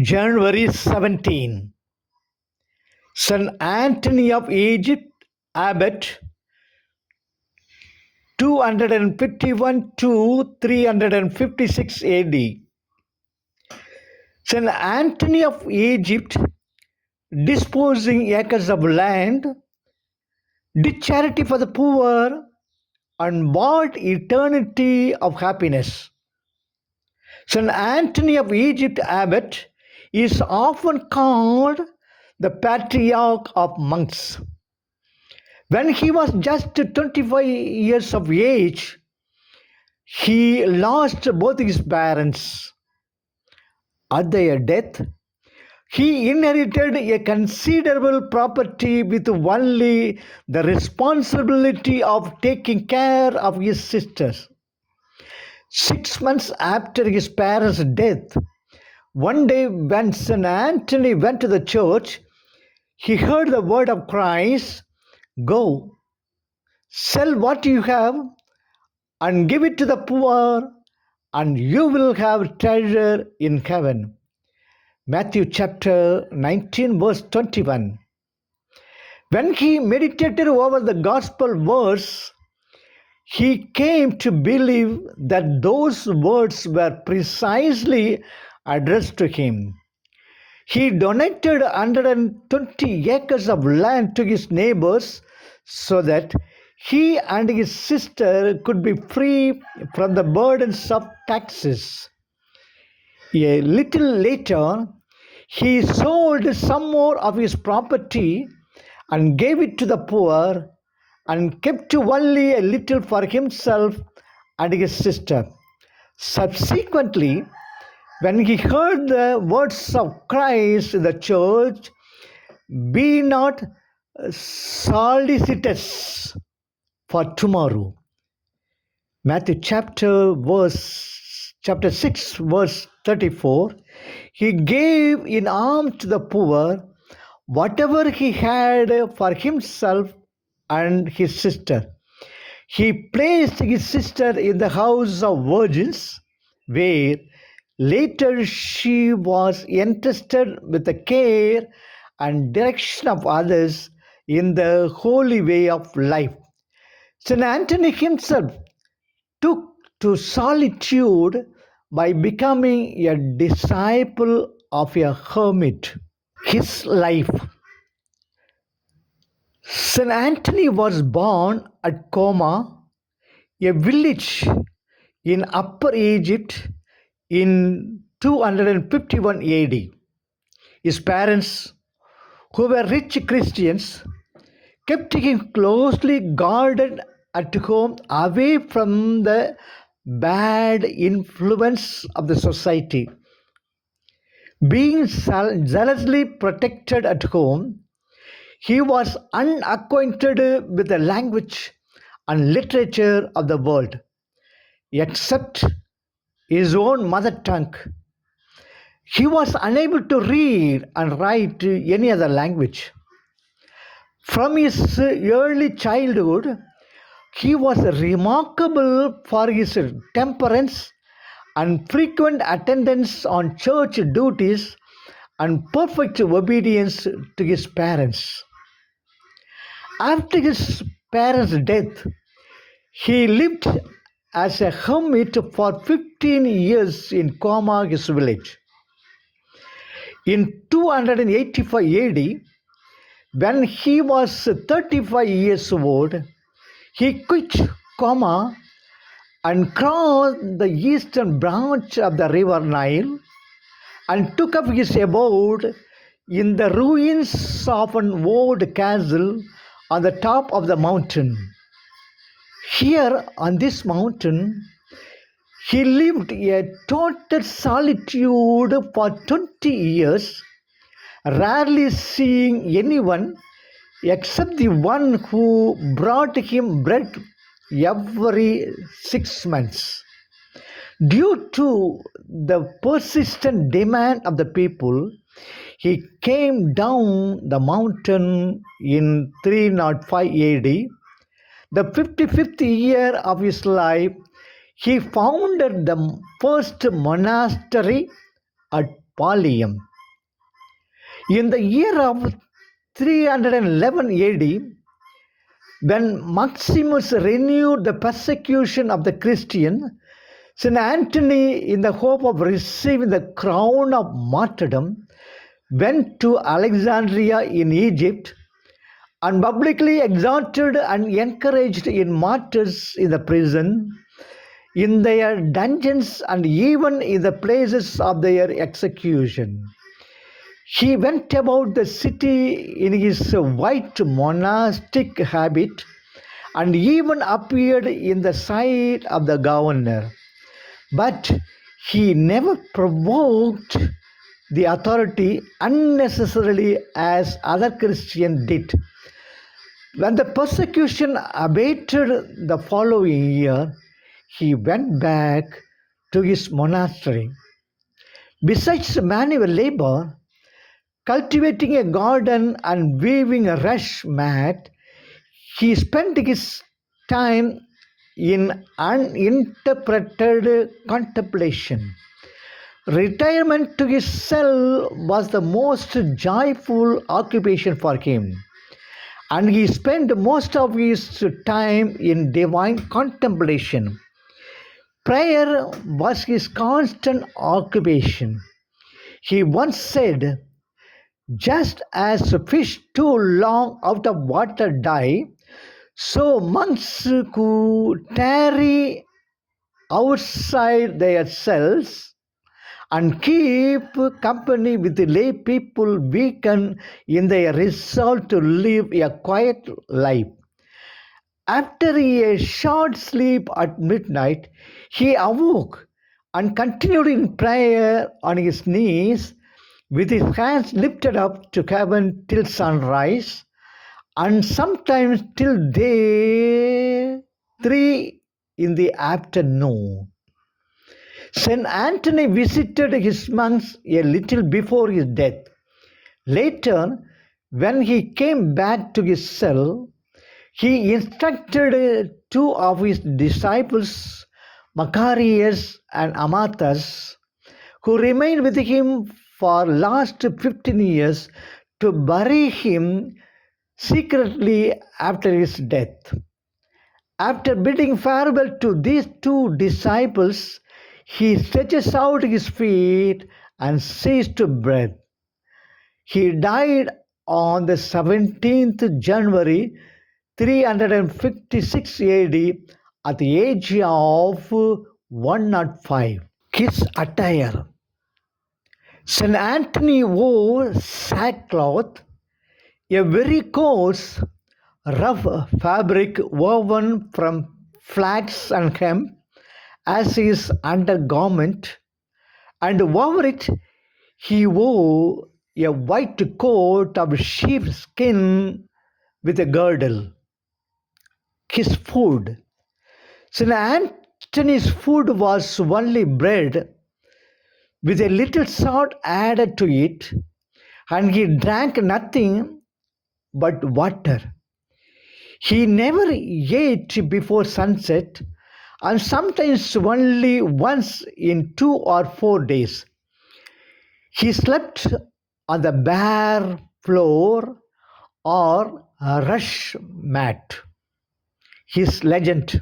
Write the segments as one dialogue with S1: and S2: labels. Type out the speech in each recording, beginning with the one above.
S1: January 17. St. Anthony of Egypt, Abbot, 251 to 356 AD. St. Anthony of Egypt, disposing acres of land, did charity for the poor, and bought eternity of happiness. St. Anthony of Egypt, Abbot, is often called the patriarch of monks. When he was just 25 years of age, he lost both his parents. At their death, he inherited a considerable property with only the responsibility of taking care of his sisters. 6 months after his parents' death, one day when St. Anthony went to the church, he heard the word of Christ, "Go, sell what you have and give it to the poor, and you will have treasure in heaven." Matthew chapter 19, verse 21. When he meditated over the gospel verse, he came to believe that those words were precisely addressed to him. He donated 120 acres of land to his neighbors so that he and his sister could be free from the burdens of taxes. A little later, he sold some more of his property and gave it to the poor and kept only a little for himself and his sister. Subsequently, when he heard the words of Christ in the church, "Be not solicitous for tomorrow," Matthew chapter 6, verse 34, he gave in alms to the poor whatever he had for himself and his sister. He placed his sister in the house of virgins, where later she was entrusted with the care and direction of others in the holy way of life. St. Anthony himself took to solitude by becoming a disciple of a hermit. His life. St. Anthony was born at Coma, a village in Upper Egypt, in 251 AD. His parents, who were rich Christians, kept him closely guarded at home, away from the bad influence of the society. Being zealously protected at home, he was unacquainted with the language and literature of the world, except his own mother tongue. He was unable to read and write any other language. From his early childhood, he was remarkable for his temperance and frequent attendance on church duties and perfect obedience to his parents. After his parents' death, he lived as a hermit for 15 years in Coma, his village. In 285 AD, when he was 35 years old, he quit Coma and crossed the eastern branch of the river Nile and took up his abode in the ruins of an old castle on the top of the mountain. Here on this mountain, he lived a total solitude for 20 years, rarely seeing anyone except the one who brought him bread every 6 months. Due to the persistent demand of the people, he came down the mountain in 305 AD. The 55th year of his life, he founded the first monastery at Pallium. In the year of 311 AD, when Maximus renewed the persecution of the Christian, St. Anthony, in the hope of receiving the crown of martyrdom, went to Alexandria in Egypt and publicly exhorted and encouraged in martyrs in the prison, in their dungeons, and even in the places of their execution. He went about the city in his white monastic habit and even appeared in the sight of the governor. But he never provoked the authority unnecessarily as other Christians did. When the persecution abated the following year, he went back to his monastery. Besides manual labor, cultivating a garden and weaving a rush mat, he spent his time in uninterpreted contemplation. Retirement to his cell was the most joyful occupation for him, and he spent most of his time in divine contemplation. Prayer was his constant occupation. He once said, "Just as fish too long out of water die, so monks who tarry outside their cells and keep company with the lay people weaken in their resolve to live a quiet life." After a short sleep at midnight, he awoke and continued in prayer on his knees with his hands lifted up to heaven till sunrise, and sometimes till day 3 in the afternoon. St. Anthony visited his monks a little before his death. Later, when he came back to his cell, he instructed two of his disciples, Macarius and Amathus, who remained with him for last 15 years, to bury him secretly after his death. After bidding farewell to these two disciples, he stretches out his feet and ceased breath. He died on the 17th January 356 AD at the age of 105. His attire. St. Anthony wore sackcloth, a very coarse, rough fabric woven from flax and hemp, as his undergarment, and over it he wore a white coat of sheepskin with a girdle. His food. St. Anthony's food was only bread with a little salt added to it, and he drank nothing but water. He never ate before sunset, and sometimes only once in 2 or 4 days. He slept on the bare floor or a rush mat. His legend.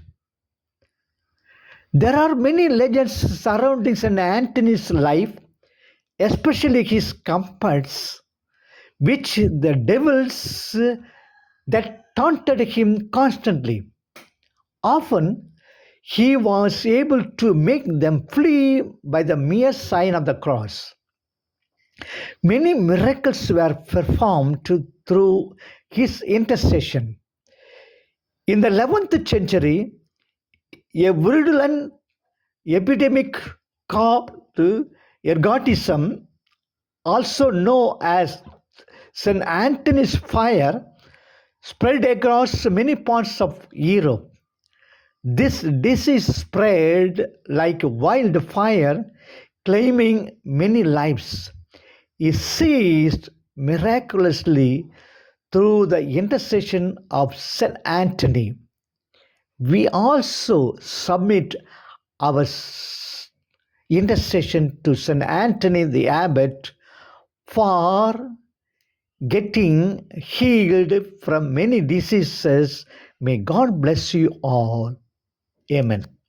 S1: There are many legends surrounding St. Anthony's life, especially his comforts, which the devils that taunted him constantly. Often he was able to make them flee by the mere sign of the cross. Many miracles were performed through his intercession. In the 11th century, a virulent epidemic called ergotism, also known as St. Anthony's fire, spread across many parts of Europe. This disease spread like wildfire, claiming many lives. It ceased miraculously through the intercession of St. Anthony. We also submit our intercession to St. Anthony the Abbot for getting healed from many diseases. May God bless you all. Amen.